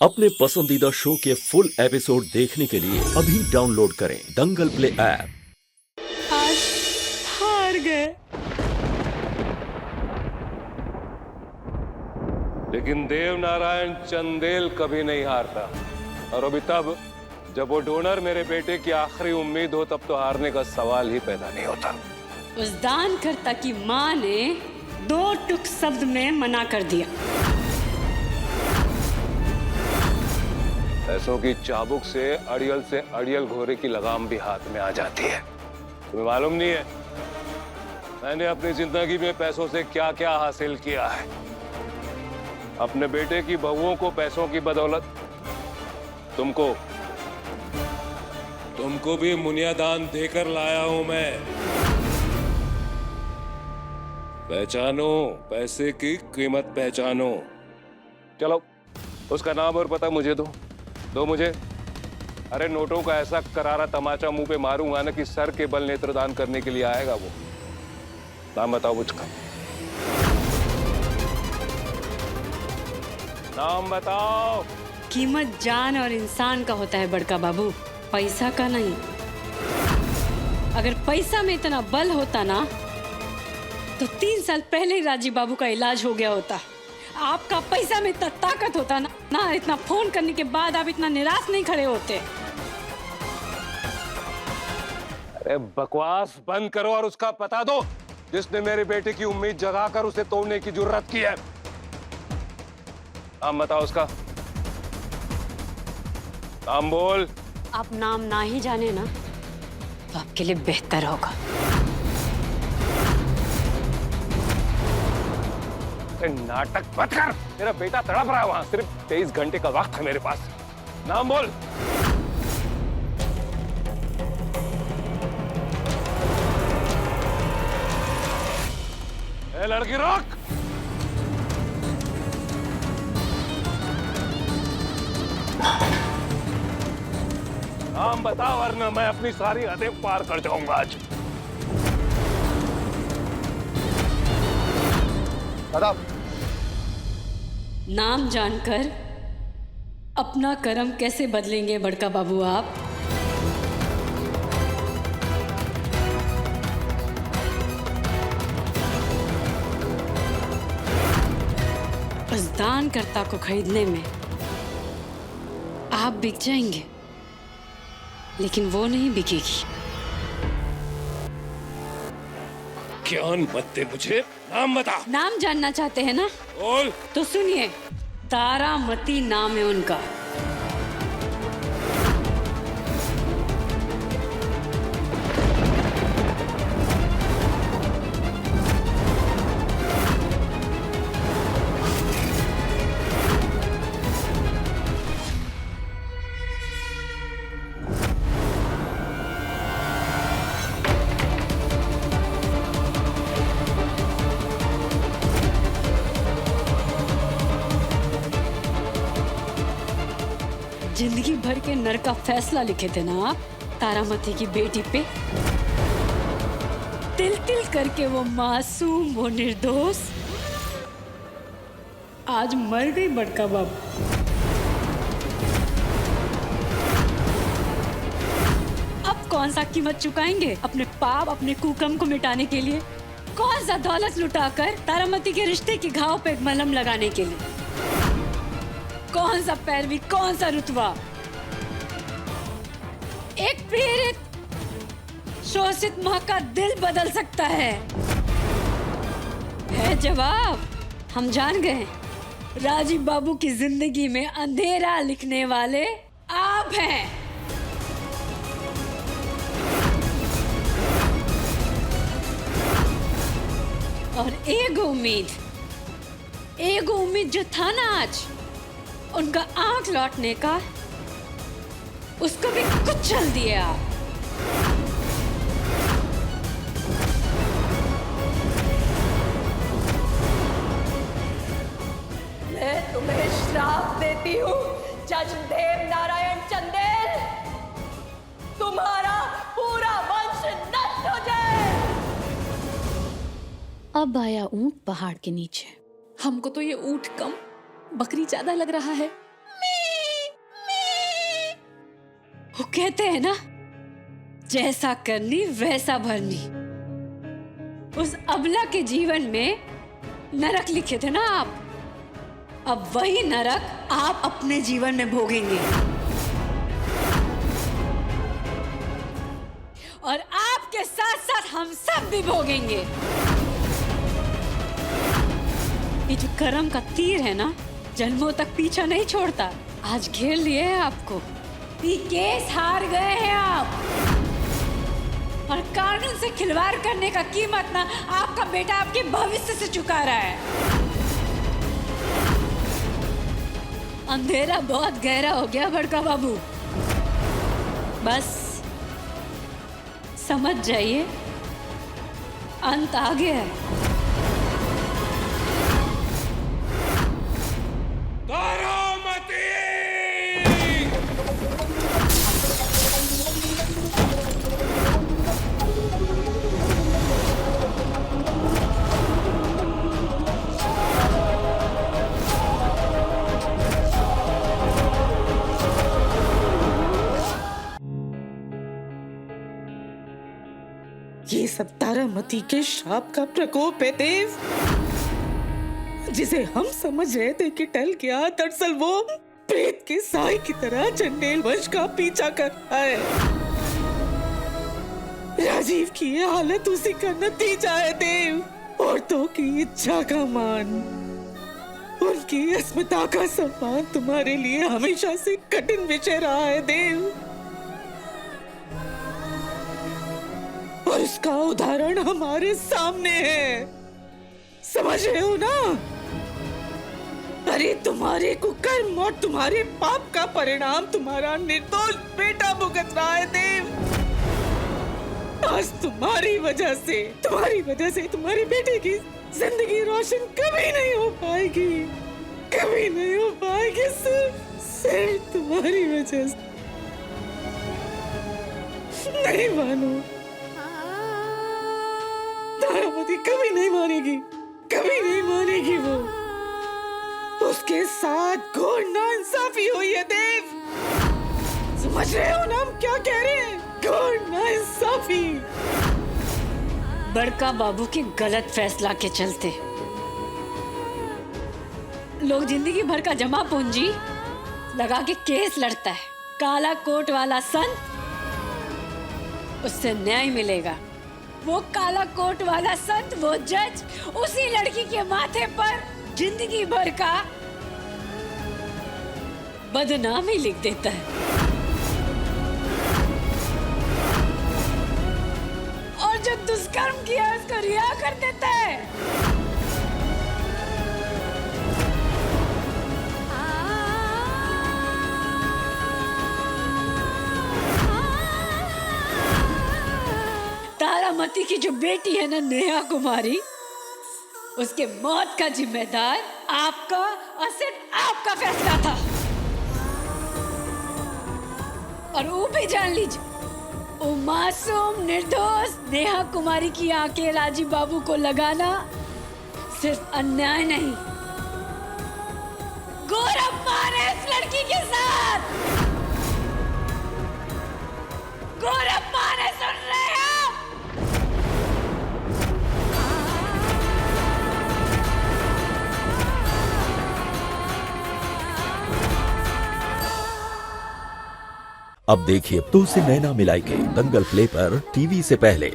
अपने पसंदीदा शो के फुल एपिसोड देखने के लिए अभी डाउनलोड करें दंगल प्ले ऐप। आज हार गए, लेकिन देव नारायण चंदेल कभी नहीं हारता। और अभी तब जब वो डोनर मेरे बेटे की आखिरी उम्मीद हो तब तो हारने का सवाल ही पैदा नहीं होता। उस दानकर्ता की माँ ने 2 टुक शब्द में मना कर दिया। पैसों की चाबुक से अड़ियल घोड़े की लगाम भी हाथ में आ जाती है। तुम्हें मालूम नहीं है मैंने अपनी जिंदगी में पैसों से क्या क्या हासिल किया है। अपने बेटे की बहुओं को पैसों की बदौलत, तुमको भी मुनियादान देकर लाया हूं मैं। पहचानो, पैसे की कीमत पहचानो। चलो उसका नाम और पता मुझे दो मुझे। अरे नोटों का ऐसा करारा तमाचा मुंह पे मारूंगा ना कि सर के बल नेत्रदान करने के लिए आएगा वो। नाम बताओ मुझका, नाम बताओ। कीमत जान और इंसान का होता है बड़का बाबू, पैसा का नहीं। अगर पैसा में इतना बल होता ना तो 3 साल पहले ही राजीव बाबू का इलाज हो गया होता। आपका पैसा में इतना ताकत होता ना इतना फोन करने के बाद आप इतना निराश नहीं खड़े होते। अरे बकवास बंद करो और उसका पता दो जिसने मेरे बेटे की उम्मीद जगाकर उसे तोड़ने की जुर्रत की है। नाम बताओ उसका, नाम बोल। आप नाम ना ही जाने ना तो आपके लिए बेहतर होगा। नाटक मत कर, मेरा बेटा तड़प रहा है वहां। सिर्फ 23 घंटे का वक्त है मेरे पास। नाम बोल। ए लड़की रोक। नाम बता वरना मैं अपनी सारी हदें पार कर जाऊंगा आज। आदाब। नाम जानकर अपना कर्म कैसे बदलेंगे बड़का बाबू आप? उस दानकर्ता को खरीदने में आप बिक जाएंगे, लेकिन वो नहीं बिकेगी। ज्ञान मत दे मुझे, नाम बता। नाम जानना चाहते हैं ना? बोल। तो सुनिए, तारामती नाम है उनका। जिंदगी भर के नर का फैसला लिखे थे ना आप तारामती की बेटी पे। तिल तिल करके वो मासूम, वो निर्दोष आज मर गई बड़का बाबू। अब कौन सा कीमत चुकाएंगे अपने पाप, अपने कुकर्म को मिटाने के लिए? कौन सा दौलत लुटाकर तारामती के रिश्ते के घाव पे मलहम लगाने के लिए? कौन सा पैरवी, कौन सा रुतबा एक पीड़ित शोषित मां का दिल बदल सकता है जवाब हम जान गए। राजीव बाबू की जिंदगी में अंधेरा लिखने वाले आप हैं। और एक उम्मीद जो था ना आज उनका आंख लौटने का, उसको भी कुचल दिया। मैं तुम्हें श्राप देती हूँ जज देव नारायण चंदेल, तुम्हारा पूरा वंश नष्ट हो जाए। अब आया ऊंट पहाड़ के नीचे। हमको तो ये ऊंट कम बकरी ज्यादा लग रहा है। वो कहते हैं ना, जैसा करनी वैसा भरनी। उस अबला के जीवन में नरक लिखे थे ना आप, अब वही नरक आप अपने जीवन में भोगेंगे। और आपके साथ साथ हम सब भी भोगेंगे। ये जो कर्म का तीर है ना, जन्मों तक पीछा नहीं छोड़ता। आज घेर लिए है आपको। ये केस हार गए हैं आप, और कानून से खिलवाड़ करने का कीमत ना आपका बेटा आपके भविष्य से चुका रहा है। अंधेरा बहुत गहरा हो गया बड़का बाबू, बस समझ जाइए, अंत आ गया है। ये सब तारामती के श्राप का प्रकोप है देव, जिसे हम समझ रहे थे कि टल गया, दरअसल वो प्रेत के साए की तरह चंडेल वंश का पीछा कर रहा है। राजीव की ये हालत उसी का नतीजा है देव। औरतों की इच्छा का मान, उनकी अस्मिता का सम्मान तुम्हारे लिए हमेशा से कठिन विषय रहा है देव, और इसका उदाहरण हमारे सामने है। समझ रहे हो ना? अरे तुम्हारे कुकर्म और तुम्हारे पाप का परिणाम तुम्हारा निर्दोष बेटा भुगत रहा है देव। आज तुम्हारी वजह से तुम्हारे बेटे की जिंदगी रोशन कभी नहीं हो पाएगी, कभी नहीं हो पाएगी, सिर्फ तुम्हारी वजह से। नहीं मानो, तारामती कभी नहीं मानेगी, कभी नहीं मानेगी। वो उसके साथ घोर नाइंसाफी हुई है देव। समझ रहे हो ना हम क्या कह रहे हैं? घोर नाइंसाफी। बड़का बाबू के गलत फैसला के चलते लोग जिंदगी भर का जमा पूंजी लगा के केस लड़ता है। काला कोट वाला संत, उससे न्याय मिलेगा। वो काला कोट वाला संत, वो जज, उसी लड़की के माथे पर जिंदगी भर का बदनामी लिख देता है, और जो दुष्कर्म किया उसको रिहा कर देता है। तारामती की जो बेटी है ना, नेहा कुमारी, उसके मौत का जिम्मेदार आपका और सिर्फ आपका फैसला था। और वो भी जान लीजिए, वो मासूम निर्दोष नेहा कुमारी की आंखें राजीव बाबू को लगाना सिर्फ अन्याय नहीं, घोर अपमान है इस लड़की के साथ, घोर अपमान है। सुन रहे हैं? अब देखिए तो से नैना मिलाई के दंगल प्ले पर टीवी से पहले।